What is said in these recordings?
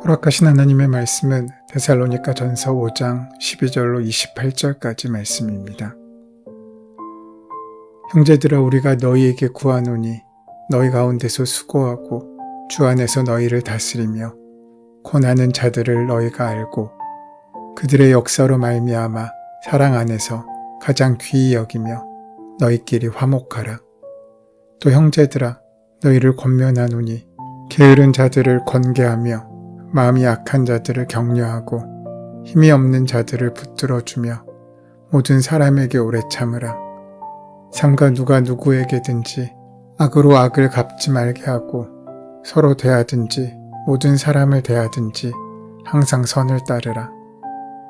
허락하신 하나님의 말씀은 데살로니가 전서 5장 12절로 28절까지 말씀입니다. 형제들아, 우리가 너희에게 구하노니 너희 가운데서 수고하고 주 안에서 너희를 다스리며 고난하는 자들을 너희가 알고 그들의 역사로 말미암아 사랑 안에서 가장 귀히 여기며 너희끼리 화목하라. 또 형제들아, 너희를 권면하노니 게으른 자들을 권계하며 마음이 약한 자들을 격려하고 힘이 없는 자들을 붙들어주며 모든 사람에게 오래 참으라. 삼가 누가 누구에게든지 악으로 악을 갚지 말게 하고 서로 대하든지 모든 사람을 대하든지 항상 선을 따르라.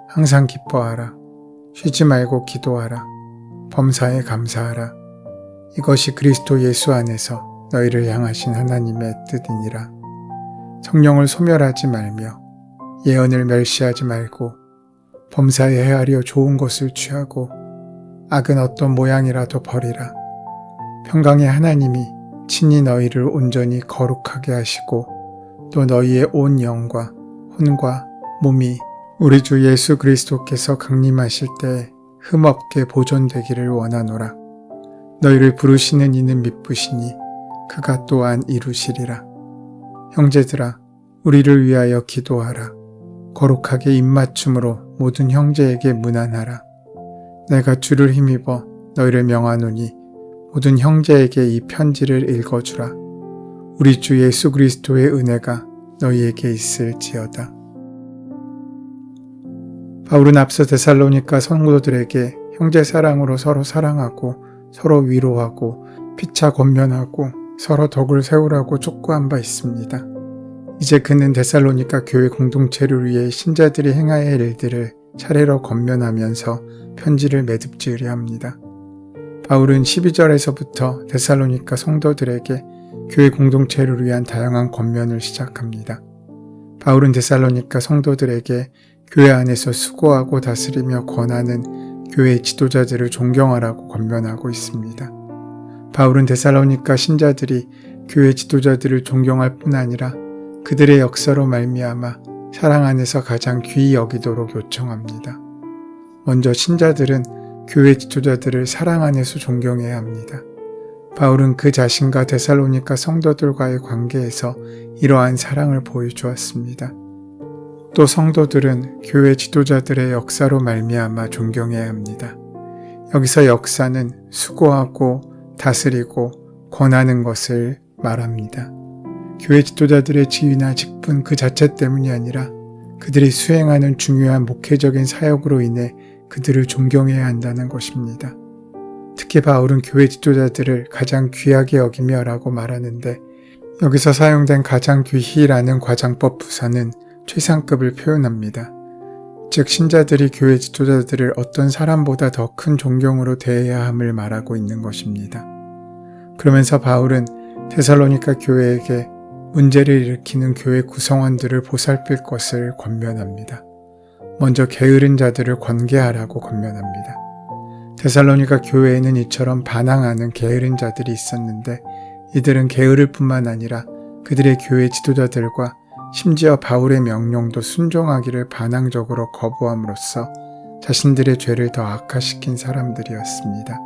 항상 기뻐하라. 쉬지 말고 기도하라. 범사에 감사하라. 이것이 그리스도 예수 안에서 너희를 향하신 하나님의 뜻이니라. 성령을 소멸하지 말며 예언을 멸시하지 말고 범사에 헤아려 좋은 것을 취하고 악은 어떤 모양이라도 버리라. 평강의 하나님이 친히 너희를 온전히 거룩하게 하시고 또 너희의 온 영과 혼과 몸이 우리 주 예수 그리스도께서 강림하실 때에 흠없게 보존되기를 원하노라. 너희를 부르시는 이는 미쁘시니 그가 또한 이루시리라. 형제들아, 우리를 위하여 기도하라. 거룩하게 입맞춤으로 모든 형제에게 문안하라. 내가 주를 힘입어 너희를 명하노니 모든 형제에게 이 편지를 읽어주라. 우리 주 예수 그리스도의 은혜가 너희에게 있을지어다. 바울은 앞서 데살로니가 성도들에게 형제 사랑으로 서로 사랑하고 서로 위로하고 피차 권면하고 서로 덕을 세우라고 촉구한 바 있습니다. 이제 그는 데살로니가 교회 공동체를 위해 신자들이 행해야 할 일들을 차례로 권면하면서 편지를 매듭지으려 합니다. 바울은 12절에서부터 데살로니가 성도들에게 교회 공동체를 위한 다양한 권면을 시작합니다. 바울은 데살로니가 성도들에게 교회 안에서 수고하고 다스리며 권하는 교회 지도자들을 존경하라고 권면하고 있습니다. 바울은 데살로니가 신자들이 교회 지도자들을 존경할 뿐 아니라 그들의 역사로 말미암아 사랑 안에서 가장 귀히 여기도록 요청합니다. 먼저 신자들은 교회 지도자들을 사랑 안에서 존경해야 합니다. 바울은 그 자신과 데살로니가 성도들과의 관계에서 이러한 사랑을 보여주었습니다. 또 성도들은 교회 지도자들의 역사로 말미암아 존경해야 합니다. 여기서 역사는 수고하고 다스리고 권하는 것을 말합니다. 교회 지도자들의 지위나 직분 그 자체 때문이 아니라 그들이 수행하는 중요한 목회적인 사역으로 인해 그들을 존경해야 한다는 것입니다. 특히 바울은 교회 지도자들을 가장 귀하게 여기며 라고 말하는데 여기서 사용된 가장 귀히라는 과장법 부사는 최상급을 표현합니다. 즉 신자들이 교회 지도자들을 어떤 사람보다 더 큰 존경으로 대해야 함을 말하고 있는 것입니다. 그러면서 바울은 데살로니가 교회에게 문제를 일으키는 교회 구성원들을 보살필 것을 권면합니다. 먼저 게으른 자들을 권계하라고 권면합니다. 데살로니가 교회에는 이처럼 반항하는 게으른 자들이 있었는데 이들은 게으를 뿐만 아니라 그들의 교회 지도자들과 심지어 바울의 명령도 순종하기를 반항적으로 거부함으로써 자신들의 죄를 더 악화시킨 사람들이었습니다.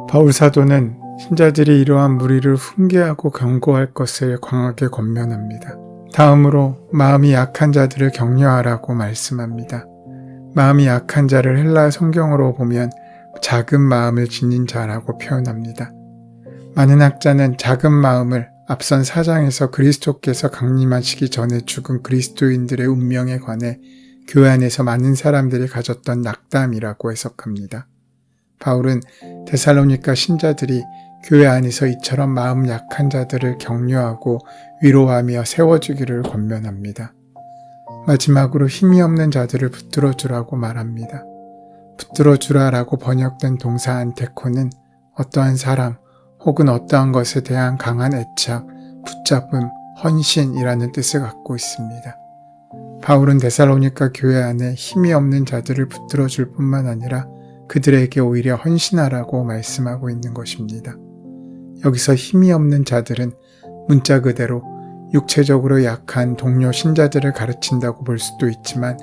바울 사도는 신자들이 이러한 무리를 훈계하고 경고할 것을 강하게 권면합니다. 다음으로 마음이 약한 자들을 격려하라고 말씀합니다. 마음이 약한 자를 헬라 성경으로 보면 작은 마음을 지닌 자라고 표현합니다. 많은 학자는 작은 마음을 앞선 4장에서 그리스도께서 강림하시기 전에 죽은 그리스도인들의 운명에 관해 교회 안에서 많은 사람들이 가졌던 낙담이라고 해석합니다. 바울은 데살로니가 신자들이 교회 안에서 이처럼 마음 약한 자들을 격려하고 위로하며 세워주기를 권면합니다. 마지막으로 힘이 없는 자들을 붙들어주라고 말합니다. 붙들어주라라고 번역된 동사 안테코는 어떠한 사람 혹은 어떠한 것에 대한 강한 애착, 붙잡음, 헌신이라는 뜻을 갖고 있습니다. 바울은 데살로니가 교회 안에 힘이 없는 자들을 붙들어 줄 뿐만 아니라 그들에게 오히려 헌신하라고 말씀하고 있는 것입니다. 여기서 힘이 없는 자들은 문자 그대로 육체적으로 약한 동료 신자들을 가르친다고 볼 수도 있지만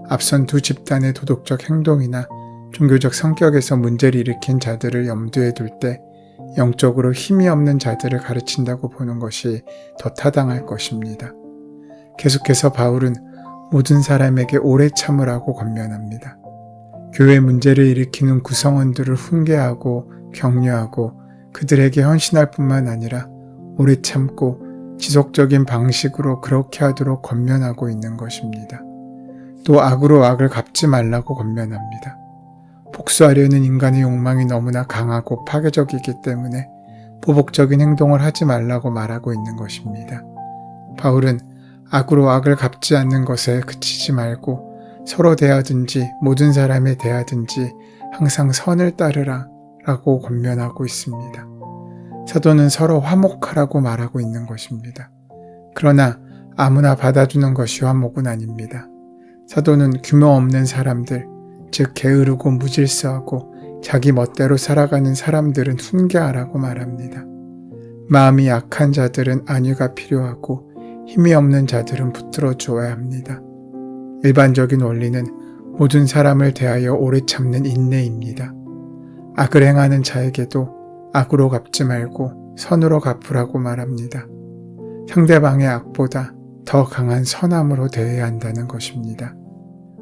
앞선 두 집단의 도덕적 행동이나 종교적 성격에서 문제를 일으킨 자들을 염두에 둘 때 영적으로 힘이 없는 자들을 가르친다고 보는 것이 더 타당할 것입니다. 계속해서 바울은 모든 사람에게 오래 참으라고 권면합니다. 교회 문제를 일으키는 구성원들을 훈계하고 격려하고 그들에게 헌신할 뿐만 아니라 오래 참고 지속적인 방식으로 그렇게 하도록 권면하고 있는 것입니다. 또 악으로 악을 갚지 말라고 권면합니다. 복수하려는 인간의 욕망이 너무나 강하고 파괴적이기 때문에 보복적인 행동을 하지 말라고 말하고 있는 것입니다. 바울은 악으로 악을 갚지 않는 것에 그치지 말고 서로 대하든지 모든 사람에 대하든지 항상 선을 따르라 라고 권면하고 있습니다. 사도는 서로 화목하라고 말하고 있는 것입니다. 그러나 아무나 받아주는 것이 화목은 아닙니다. 사도는 규모 없는 사람들, 즉 게으르고 무질서하고 자기 멋대로 살아가는 사람들은 훈계하라고 말합니다. 마음이 약한 자들은 안위가 필요하고 힘이 없는 자들은 붙들어 주어야 합니다. 일반적인 원리는 모든 사람을 대하여 오래 참는 인내입니다. 악을 행하는 자에게도 악으로 갚지 말고 선으로 갚으라고 말합니다. 상대방의 악보다 더 강한 선함으로 대해야 한다는 것입니다.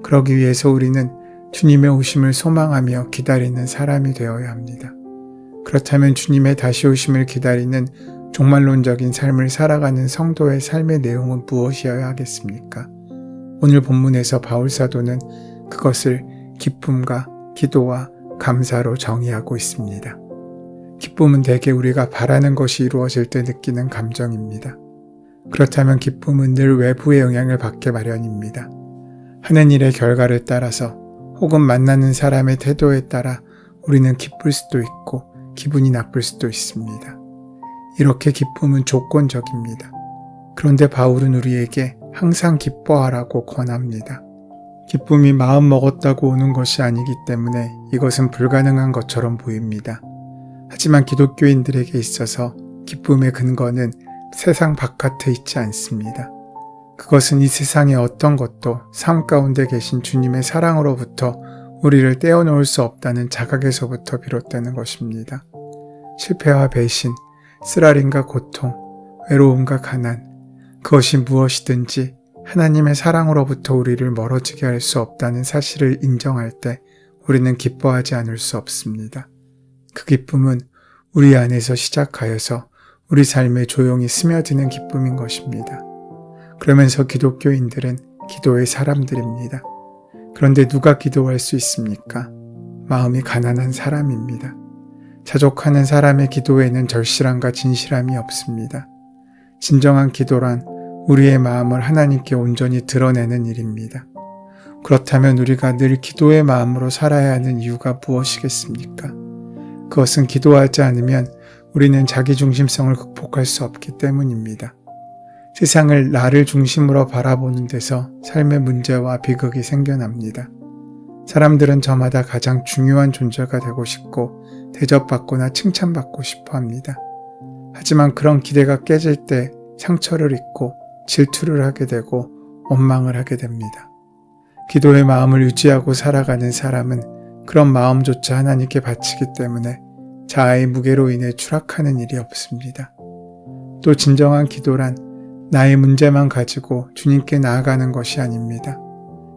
그러기 위해서 우리는 주님의 오심을 소망하며 기다리는 사람이 되어야 합니다. 그렇다면 주님의 다시 오심을 기다리는 종말론적인 삶을 살아가는 성도의 삶의 내용은 무엇이어야 하겠습니까? 오늘 본문에서 바울 사도는 그것을 기쁨과 기도와 감사로 정의하고 있습니다. 기쁨은 대개 우리가 바라는 것이 이루어질 때 느끼는 감정입니다. 그렇다면 기쁨은 늘 외부의 영향을 받게 마련입니다. 하는 일의 결과를 따라서 혹은 만나는 사람의 태도에 따라 우리는 기쁠 수도 있고 기분이 나쁠 수도 있습니다. 이렇게 기쁨은 조건적입니다. 그런데 바울은 우리에게 항상 기뻐하라고 권합니다. 기쁨이 마음 먹었다고 오는 것이 아니기 때문에 이것은 불가능한 것처럼 보입니다. 하지만 기독교인들에게 있어서 기쁨의 근거는 세상 바깥에 있지 않습니다. 그것은 이 세상의 어떤 것도 삶 가운데 계신 주님의 사랑으로부터 우리를 떼어놓을 수 없다는 자각에서부터 비롯되는 것입니다. 실패와 배신, 쓰라림과 고통, 외로움과 가난, 그것이 무엇이든지 하나님의 사랑으로부터 우리를 멀어지게 할 수 없다는 사실을 인정할 때 우리는 기뻐하지 않을 수 없습니다. 그 기쁨은 우리 안에서 시작하여서 우리 삶에 조용히 스며드는 기쁨인 것입니다. 그러면서 기독교인들은 기도의 사람들입니다. 그런데 누가 기도할 수 있습니까? 마음이 가난한 사람입니다. 자족하는 사람의 기도에는 절실함과 진실함이 없습니다. 진정한 기도란 우리의 마음을 하나님께 온전히 드러내는 일입니다. 그렇다면 우리가 늘 기도의 마음으로 살아야 하는 이유가 무엇이겠습니까? 그것은 기도하지 않으면 우리는 자기중심성을 극복할 수 없기 때문입니다. 세상을 나를 중심으로 바라보는 데서 삶의 문제와 비극이 생겨납니다. 사람들은 저마다 가장 중요한 존재가 되고 싶고 대접받거나 칭찬받고 싶어 합니다. 하지만 그런 기대가 깨질 때 상처를 입고 질투를 하게 되고 원망을 하게 됩니다. 기도의 마음을 유지하고 살아가는 사람은 그런 마음조차 하나님께 바치기 때문에 자아의 무게로 인해 추락하는 일이 없습니다. 또 진정한 기도란 나의 문제만 가지고 주님께 나아가는 것이 아닙니다.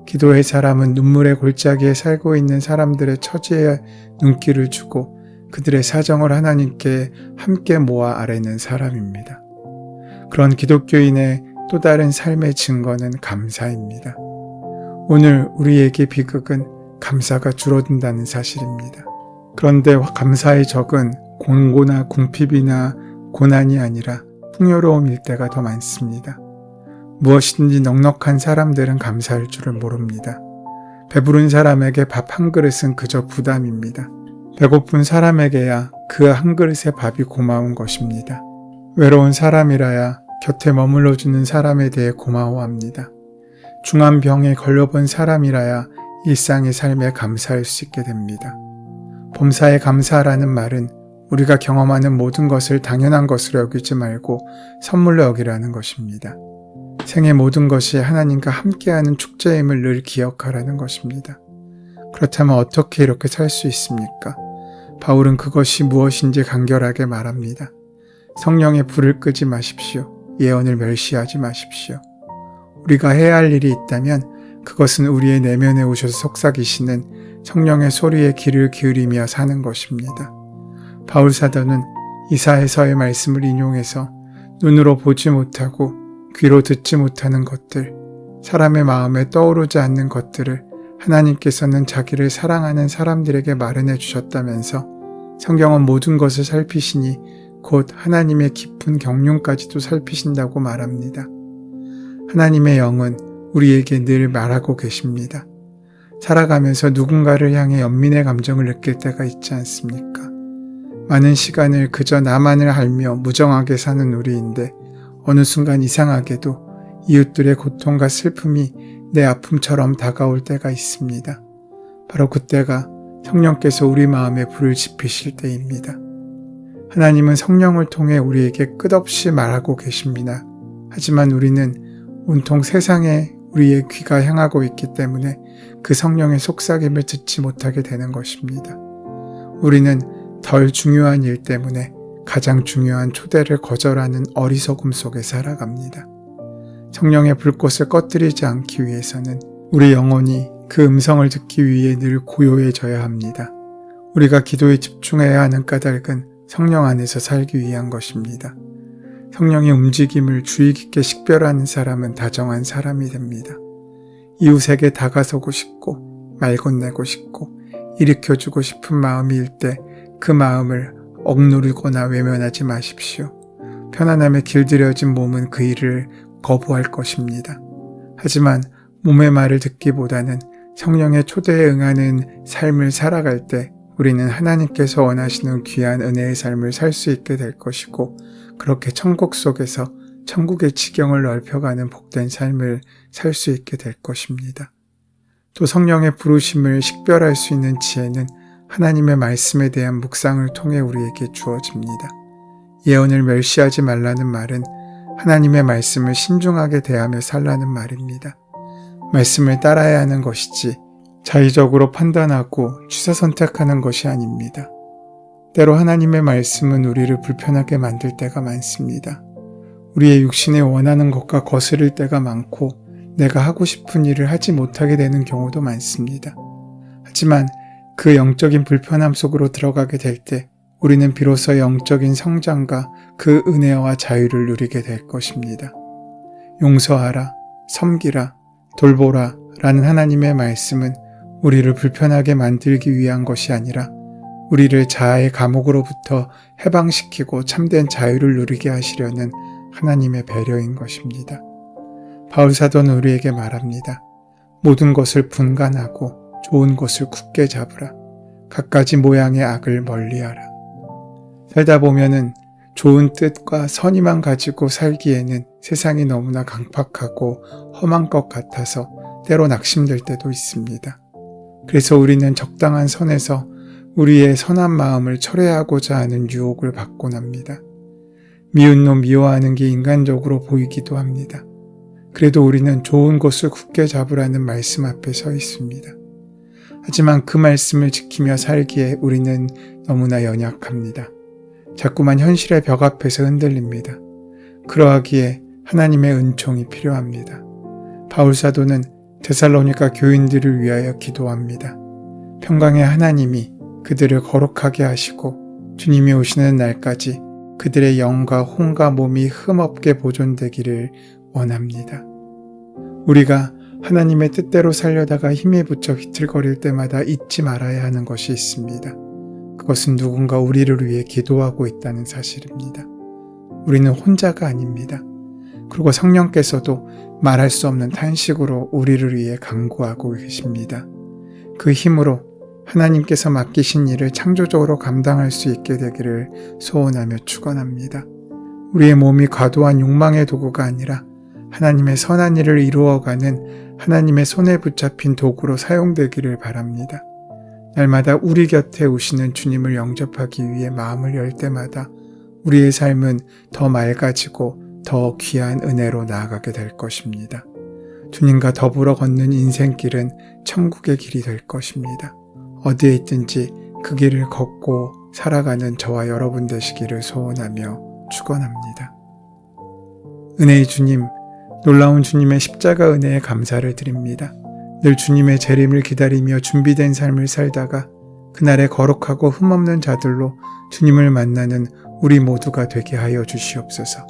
기도의 사람은 눈물의 골짜기에 살고 있는 사람들의 처지에 눈길을 주고 그들의 사정을 하나님께 함께 모아 아뢰는 사람입니다. 그런 기독교인의 또 다른 삶의 증거는 감사입니다. 오늘 우리에게 비극은 감사가 줄어든다는 사실입니다. 그런데 감사의 적은 공고나 궁핍이나 고난이 아니라 풍요로움일 때가 더 많습니다. 무엇이든지 넉넉한 사람들은 감사할 줄을 모릅니다. 배부른 사람에게 밥 한 그릇은 그저 부담입니다. 배고픈 사람에게야 그 한 그릇의 밥이 고마운 것입니다. 외로운 사람이라야 곁에 머물러주는 사람에 대해 고마워합니다. 중한 병에 걸려본 사람이라야 일상의 삶에 감사할 수 있게 됩니다. 범사에 감사라는 말은 우리가 경험하는 모든 것을 당연한 것으로 여기지 말고 선물로 여기라는 것입니다. 생의 모든 것이 하나님과 함께하는 축제임을 늘 기억하라는 것입니다. 그렇다면 어떻게 이렇게 살 수 있습니까? 바울은 그것이 무엇인지 간결하게 말합니다. 성령의 불을 끄지 마십시오. 예언을 멸시하지 마십시오. 우리가 해야 할 일이 있다면 그것은 우리의 내면에 오셔서 속삭이시는 성령의 소리에 귀를 기울이며 사는 것입니다. 바울 사도는 이사야서의 말씀을 인용해서 눈으로 보지 못하고 귀로 듣지 못하는 것들, 사람의 마음에 떠오르지 않는 것들을 하나님께서는 자기를 사랑하는 사람들에게 마련해 주셨다면서 성경은 모든 것을 살피시니 곧 하나님의 깊은 경륜까지도 살피신다고 말합니다. 하나님의 영은 우리에게 늘 말하고 계십니다. 살아가면서 누군가를 향해 연민의 감정을 느낄 때가 있지 않습니까? 많은 시간을 그저 나만을 알며 무정하게 사는 우리인데 어느 순간 이상하게도 이웃들의 고통과 슬픔이 내 아픔처럼 다가올 때가 있습니다. 바로 그때가 성령께서 우리 마음에 불을 지피실 때입니다. 하나님은 성령을 통해 우리에게 끝없이 말하고 계십니다. 하지만 우리는 온통 세상에 우리의 귀가 향하고 있기 때문에 그 성령의 속삭임을 듣지 못하게 되는 것입니다. 우리는 덜 중요한 일 때문에 가장 중요한 초대를 거절하는 어리석음 속에 살아갑니다. 성령의 불꽃을 꺼뜨리지 않기 위해서는 우리 영혼이 그 음성을 듣기 위해 늘 고요해져야 합니다. 우리가 기도에 집중해야 하는 까닭은 성령 안에서 살기 위한 것입니다. 성령의 움직임을 주의 깊게 식별하는 사람은 다정한 사람이 됩니다. 이웃에게 다가서고 싶고 말 건네고 싶고 일으켜주고 싶은 마음일 때 그 마음을 억누르거나 외면하지 마십시오. 편안함에 길들여진 몸은 그 일을 거부할 것입니다. 하지만 몸의 말을 듣기보다는 성령의 초대에 응하는 삶을 살아갈 때 우리는 하나님께서 원하시는 귀한 은혜의 삶을 살 수 있게 될 것이고 그렇게 천국 속에서 천국의 지경을 넓혀가는 복된 삶을 살 수 있게 될 것입니다. 또 성령의 부르심을 식별할 수 있는 지혜는 하나님의 말씀에 대한 묵상을 통해 우리에게 주어집니다. 예언을 멸시하지 말라는 말은 하나님의 말씀을 신중하게 대하며 살라는 말입니다. 말씀을 따라야 하는 것이지 자의적으로 판단하고 취사 선택하는 것이 아닙니다. 때로 하나님의 말씀은 우리를 불편하게 만들 때가 많습니다. 우리의 육신에 원하는 것과 거스를 때가 많고 내가 하고 싶은 일을 하지 못하게 되는 경우도 많습니다. 하지만 그 영적인 불편함 속으로 들어가게 될 때 우리는 비로소 영적인 성장과 그 은혜와 자유를 누리게 될 것입니다. 용서하라, 섬기라, 돌보라 라는 하나님의 말씀은 우리를 불편하게 만들기 위한 것이 아니라 우리를 자아의 감옥으로부터 해방시키고 참된 자유를 누리게 하시려는 하나님의 배려인 것입니다. 바울 사도는 우리에게 말합니다. 모든 것을 분간하고 좋은 것을 굳게 잡으라. 갖가지 모양의 악을 멀리하라. 살다 보면은 좋은 뜻과 선의만 가지고 살기에는 세상이 너무나 강팍하고 험한 것 같아서 때로 낙심될 때도 있습니다. 그래서 우리는 적당한 선에서 우리의 선한 마음을 철회하고자 하는 유혹을 받곤 합니다. 미운 놈 미워하는 게 인간적으로 보이기도 합니다. 그래도 우리는 좋은 것을 굳게 잡으라는 말씀 앞에 서 있습니다. 하지만 그 말씀을 지키며 살기에 우리는 너무나 연약합니다. 자꾸만 현실의 벽 앞에서 흔들립니다. 그러하기에 하나님의 은총이 필요합니다. 바울 사도는 데살로니가 교인들을 위하여 기도합니다. 평강의 하나님이 그들을 거룩하게 하시고 주님이 오시는 날까지 그들의 영과 혼과 몸이 흠없게 보존되기를 원합니다. 우리가 하나님의 뜻대로 살려다가 힘에 부쳐 비틀거릴 때마다 잊지 말아야 하는 것이 있습니다. 그것은 누군가 우리를 위해 기도하고 있다는 사실입니다. 우리는 혼자가 아닙니다. 그리고 성령께서도 말할 수 없는 탄식으로 우리를 위해 간구하고 계십니다. 그 힘으로 하나님께서 맡기신 일을 창조적으로 감당할 수 있게 되기를 소원하며 축원합니다. 우리의 몸이 과도한 욕망의 도구가 아니라 하나님의 선한 일을 이루어가는 하나님의 손에 붙잡힌 도구로 사용되기를 바랍니다. 날마다 우리 곁에 오시는 주님을 영접하기 위해 마음을 열 때마다 우리의 삶은 더 맑아지고 더 귀한 은혜로 나아가게 될 것입니다. 주님과 더불어 걷는 인생길은 천국의 길이 될 것입니다. 어디에 있든지 그 길을 걷고 살아가는 저와 여러분 되시기를 소원하며 축원합니다. 은혜의 주님, 놀라운 주님의 십자가 은혜에 감사를 드립니다. 늘 주님의 재림을 기다리며 준비된 삶을 살다가 그날에 거룩하고 흠없는 자들로 주님을 만나는 우리 모두가 되게 하여 주시옵소서.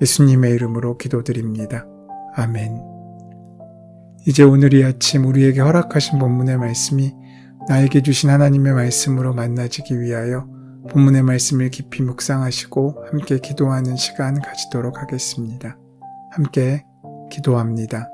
예수님의 이름으로 기도드립니다. 아멘. 이제 오늘 이 아침 우리에게 허락하신 본문의 말씀이 나에게 주신 하나님의 말씀으로 만나지기 위하여 본문의 말씀을 깊이 묵상하시고 함께 기도하는 시간 가지도록 하겠습니다. 함께 기도합니다.